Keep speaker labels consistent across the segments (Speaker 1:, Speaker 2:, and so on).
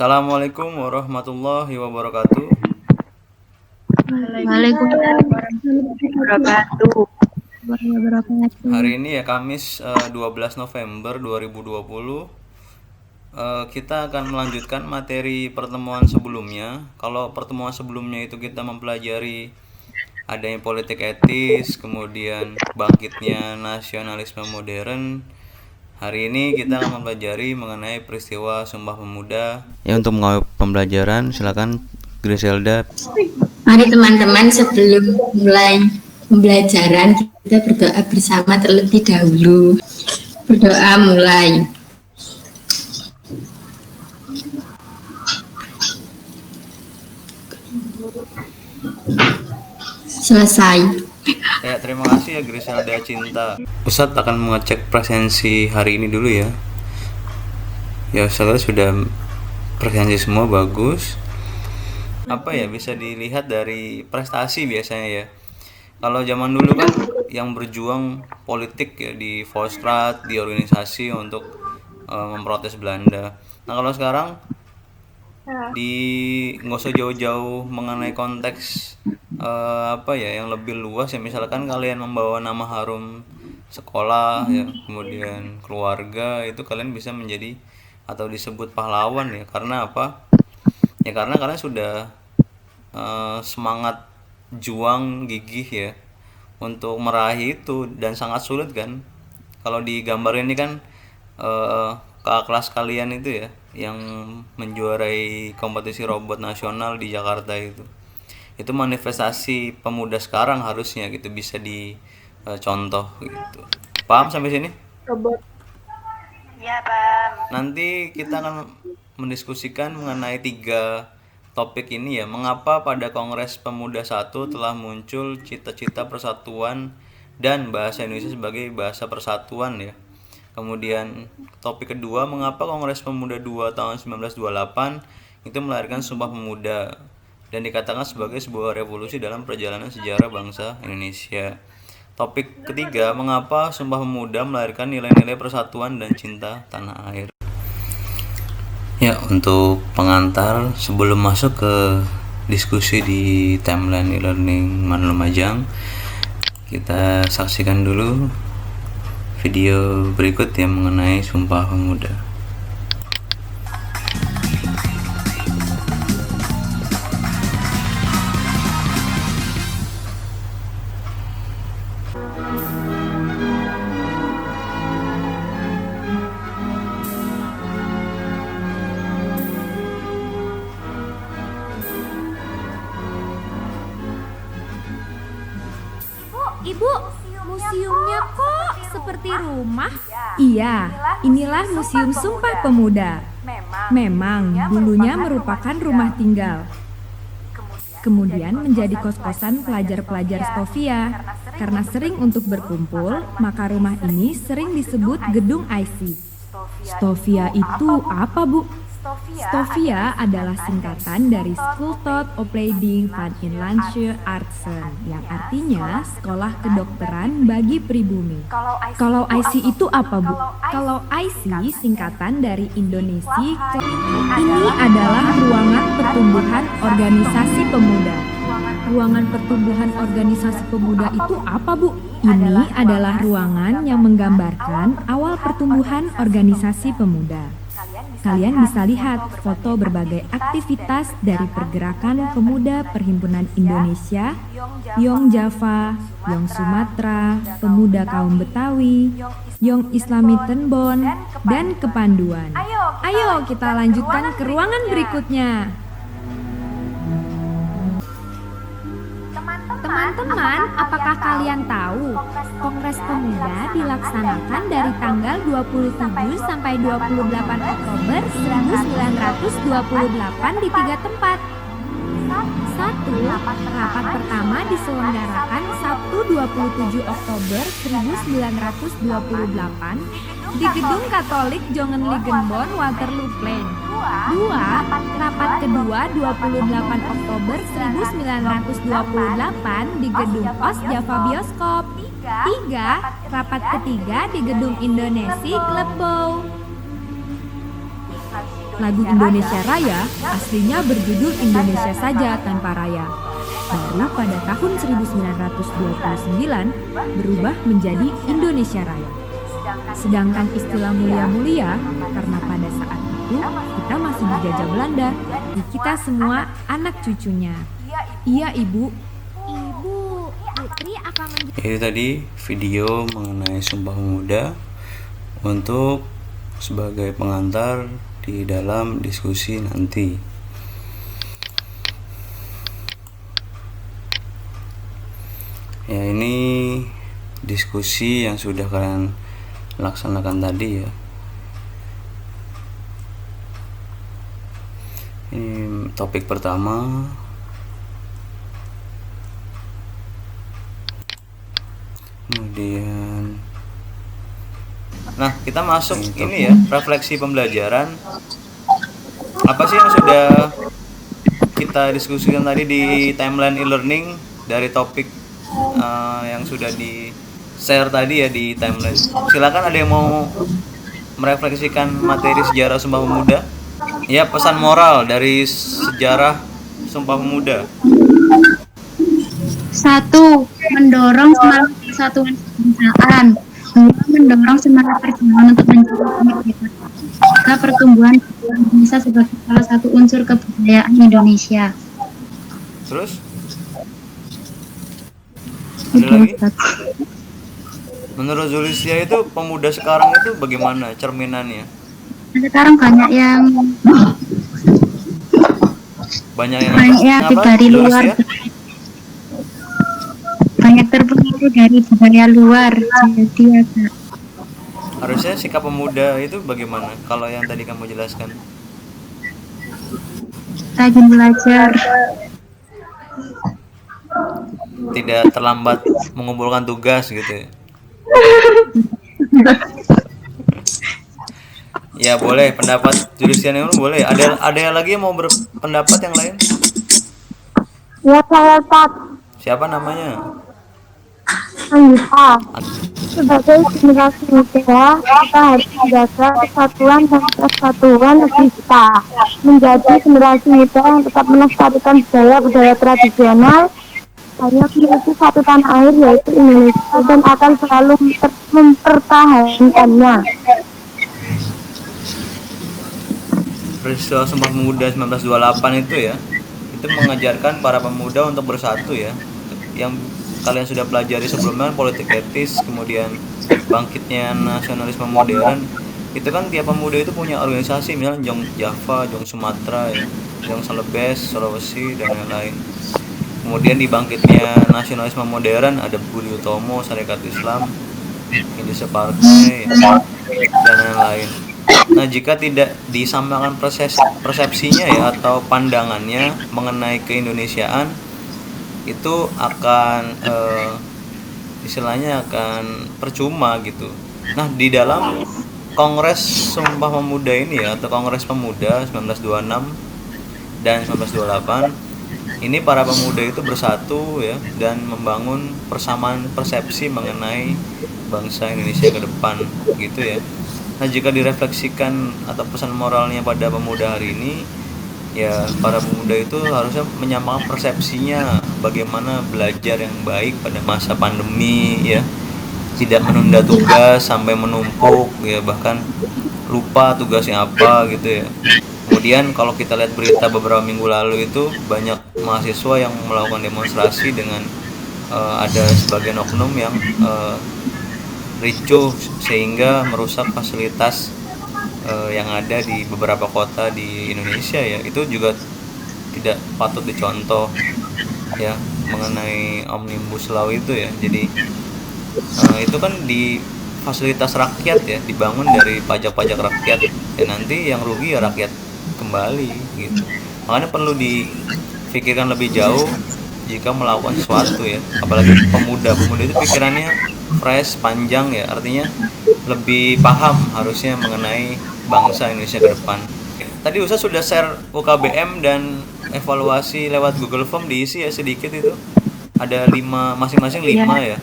Speaker 1: Assalamualaikum warahmatullahi wabarakatuh.
Speaker 2: Waalaikumsalam warahmatullahi wabarakatuh.
Speaker 1: Hari ini ya Kamis 12 November 2020. Kita akan melanjutkan materi pertemuan sebelumnya. Kalau pertemuan sebelumnya itu kita mempelajari adanya politik etis, kemudian bangkitnya nasionalisme modern. Hari ini kita akan mempelajari mengenai peristiwa Sumpah Pemuda. Ya, untuk mengawali pembelajaran silakan Griselda.
Speaker 2: Mari teman-teman, sebelum mulai pembelajaran kita berdoa bersama terlebih dahulu. Berdoa mulai. Selesai.
Speaker 1: Ya, terima kasih ya Griselda Cinta. Ustadz akan mengecek presensi hari ini dulu ya. Ya, saudara sudah presensi semua bagus. Apa ya, bisa dilihat dari prestasi biasanya ya. Kalau zaman dulu kan yang berjuang politik ya di Volksstraat, di organisasi untuk memprotes Belanda. Nah, kalau sekarang nggak usah jauh-jauh mengenai konteks apa ya yang lebih luas ya, misalkan kalian membawa nama harum sekolah ya, kemudian keluarga, itu kalian bisa menjadi atau disebut pahlawan ya. Karena apa? Ya karena kalian sudah semangat juang gigih ya untuk meraih itu, dan sangat sulit kan. Kalau di gambar ini kan kakak kelas kalian itu ya yang menjuarai kompetisi robot nasional di Jakarta itu manifestasi pemuda sekarang harusnya gitu, bisa dicontoh gitu. Paham sampai sini?
Speaker 3: Robot. Ya, paham.
Speaker 1: Nanti kita akan mendiskusikan mengenai 3 topik ini ya. Mengapa pada Kongres Pemuda 1 telah muncul cita-cita persatuan dan bahasa Indonesia sebagai bahasa persatuan ya. Kemudian topik kedua, mengapa Kongres Pemuda 2 tahun 1928 itu melahirkan Sumpah Pemuda dan dikatakan sebagai sebuah revolusi dalam perjalanan sejarah bangsa Indonesia. Topik ketiga, mengapa Sumpah Pemuda melahirkan nilai-nilai persatuan dan cinta tanah air. Ya, untuk pengantar sebelum masuk ke diskusi di timeline e-learning Manlu Majang, kita saksikan dulu video berikut yang mengenai Sumpah Pemuda.
Speaker 4: Ibu, museumnya kok seperti rumah? Iya, inilah Museum Sumpah Pemuda. Memang dulunya merupakan rumah tinggal. Kemudian menjadi kos-kosan pelajar-pelajar Stovia. Karena sering untuk berkumpul, maka rumah ini sering disebut Gedung IC. Stovia itu apa, Bu? Stovia adalah singkatan dari Schooltocht-opleiding van Inlandse Artsen, yang artinya Sekolah Kedokteran bagi Pribumi. Kalau IC itu apa, Bu? Kalau IC singkatan dari Indonesia. Ini adalah Ruangan Pertumbuhan Organisasi Pemuda. Ruangan Pertumbuhan Organisasi Pemuda itu apa, Bu? Ini adalah ruangan yang menggambarkan awal pertumbuhan organisasi pemuda. Kalian bisa lihat foto berbagai aktivitas dari pergerakan pemuda Perhimpunan Indonesia, Yong Java, Yong Sumatera, Pemuda Kaum Betawi, Yong Islami Tenbon, dan Kepanduan. Ayo kita lanjutkan ke ruangan berikutnya. Teman-teman, apakah kalian tahu Kongres Pemuda dilaksanakan dari tanggal 27 sampai 28 Oktober 1928 di 3 tempat? 1. Rapat pertama diselenggarakan Sabtu 27 Oktober 1928 di Gedung Katolik Jongenligenbon Waterlooplein. 2. Rapat kedua 28 Oktober 1928 di Gedung OS Java Bioskop. 3. Rapat ketiga di Gedung Indonesia Lebow. Lagu Indonesia Raya aslinya berjudul Indonesia Saja Tanpa Raya. Baru pada tahun 1929 berubah menjadi Indonesia Raya. Sedangkan istilah mulia-mulia karena pada saat itu kita masih dijajah Belanda, kita semua anak cucunya. Iya Ibu.
Speaker 5: Ibu, Putri akan
Speaker 1: Itu tadi video mengenai Sumpah Pemuda untuk sebagai pengantar di dalam diskusi nanti. Ya, ini diskusi yang sudah kalian laksanakan tadi ya. Ini topik pertama. Kemudian kita masuk ini ya, refleksi pembelajaran. Apa sih yang sudah kita diskusikan tadi di timeline e-learning dari topik yang sudah di share tadi ya di timeline. Silakan, ada yang mau merefleksikan materi sejarah Sumpah Pemuda? Ya, pesan moral dari sejarah Sumpah Pemuda.
Speaker 2: 1. Mendorong semangat persatuan kebangsaan. 2. Mendorong semangat perjuangan untuk mencari kemerdekaan. 3. Pertumbuhan Indonesia sebagai salah satu unsur kebudayaan Indonesia.
Speaker 1: Terus? Ada lagi? Menurut Zulisia itu pemuda sekarang itu bagaimana cerminannya?
Speaker 2: Sekarang banyak yang
Speaker 1: apa?
Speaker 2: dari luar,
Speaker 1: Zulisia?
Speaker 2: banyak terpengaruh dari budaya luar. Jadi agak
Speaker 1: Harusnya sikap pemuda itu bagaimana kalau yang tadi kamu jelaskan?
Speaker 2: rajin belajar.
Speaker 1: Tidak terlambat mengumpulkan tugas gitu ya? Ya boleh, pendapat Julisian itu boleh. Ada lagi yang mau berpendapat yang lain?
Speaker 3: Ya saya Pak
Speaker 1: Siapa namanya?
Speaker 3: Anissa. Sebagai generasi muda, kita harus menjaga kesatuan dan persatuan negeri kita. Menjadi generasi muda yang tetap melestarikan budaya tradisional, hanya memiliki satu tanah air yaitu Indonesia dan akan selalu mempertahankannya.
Speaker 1: Peristiwa Sumpah Pemuda 1928 itu ya, itu mengajarkan para pemuda untuk bersatu ya. Yang kalian sudah pelajari sebelumnya, politik etis, kemudian bangkitnya nasionalisme modern. Itu kan tiap pemuda itu punya organisasi, misalnya Jong Java, Jong Sumatera ya, Jong Celebes, Sulawesi dan lain-lain. Kemudian di bangkitnya nasionalisme modern ada Budi Utomo, Sarekat Islam, Indonesia Partai ya, dan lain-lain. Nah, jika tidak disamakan persepsinya ya atau pandangannya mengenai keindonesiaan, itu akan istilahnya akan percuma gitu. Nah, di dalam Kongres Sumpah Pemuda ini ya, atau Kongres Pemuda 1926 dan 1928, ini para pemuda itu bersatu ya dan membangun persamaan persepsi mengenai bangsa Indonesia ke depan gitu ya. Nah, jika direfleksikan atau pesan moralnya pada pemuda hari ini, ya para pemuda itu harusnya menyamakan persepsinya bagaimana belajar yang baik pada masa pandemi ya, tidak menunda tugas sampai menumpuk ya, bahkan lupa tugasnya apa gitu ya. Kemudian kalau kita lihat berita beberapa minggu lalu itu banyak mahasiswa yang melakukan demonstrasi dengan ada sebagian oknum yang ricuh sehingga merusak fasilitas yang ada di beberapa kota di Indonesia ya. Itu juga tidak patut dicontoh ya, mengenai Omnibus Law itu ya. Jadi itu kan di fasilitas rakyat ya, dibangun dari pajak-pajak rakyat ya, nanti yang rugi ya rakyat kembali gitu. Makanya perlu dipikirkan lebih jauh jika melakukan sesuatu ya, apalagi pemuda itu pikirannya fresh, panjang ya, artinya lebih paham harusnya mengenai bangsa Indonesia ke depan. Tadi Ustaz sudah share UKBM dan evaluasi lewat Google Form, diisi ya sedikit itu. Ada 5, masing-masing 5 ya.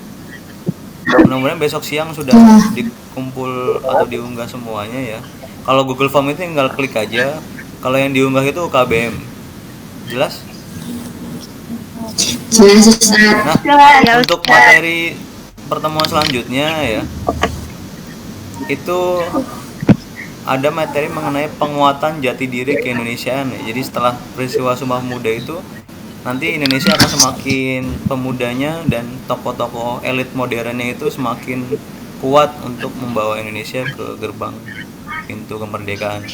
Speaker 1: Mudah-mudahan besok siang sudah dikumpul atau diunggah semuanya ya. Kalau Google Form itu tinggal klik aja. Kalau yang diunggah itu KBM. Jelas?
Speaker 2: Jelas Ustaz.
Speaker 1: Nah, untuk materi pertemuan selanjutnya ya, itu ada materi mengenai penguatan jati diri keindonesiaan ya. Jadi setelah peristiwa Sumpah Pemuda itu, nanti Indonesia akan semakin pemudanya dan tokoh-tokoh elit modernnya itu semakin kuat untuk membawa Indonesia ke gerbang pintu kemerdekaan.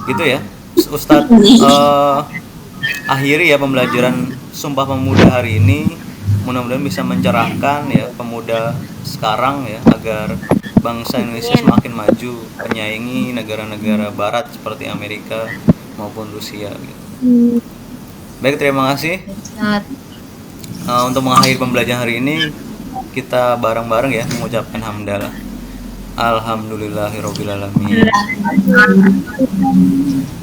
Speaker 1: Gitu ya, Ustadz. Akhiri ya pembelajaran Sumpah Pemuda hari ini. Mudah-mudahan bisa mencerahkan ya pemuda sekarang ya, agar bangsa Indonesia semakin maju menyaingi negara-negara barat seperti Amerika maupun Rusia gitu. Baik, terima kasih. Untuk mengakhiri pembelajaran hari ini, kita bareng-bareng ya mengucapkan hamdalah. Alhamdulillahirobbilalamin.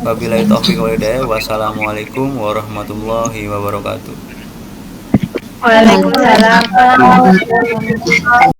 Speaker 1: Wabillahi taufiq wal hidayah. Wassalamualaikum warahmatullahi wabarakatuh.
Speaker 3: Waalaikumsalam.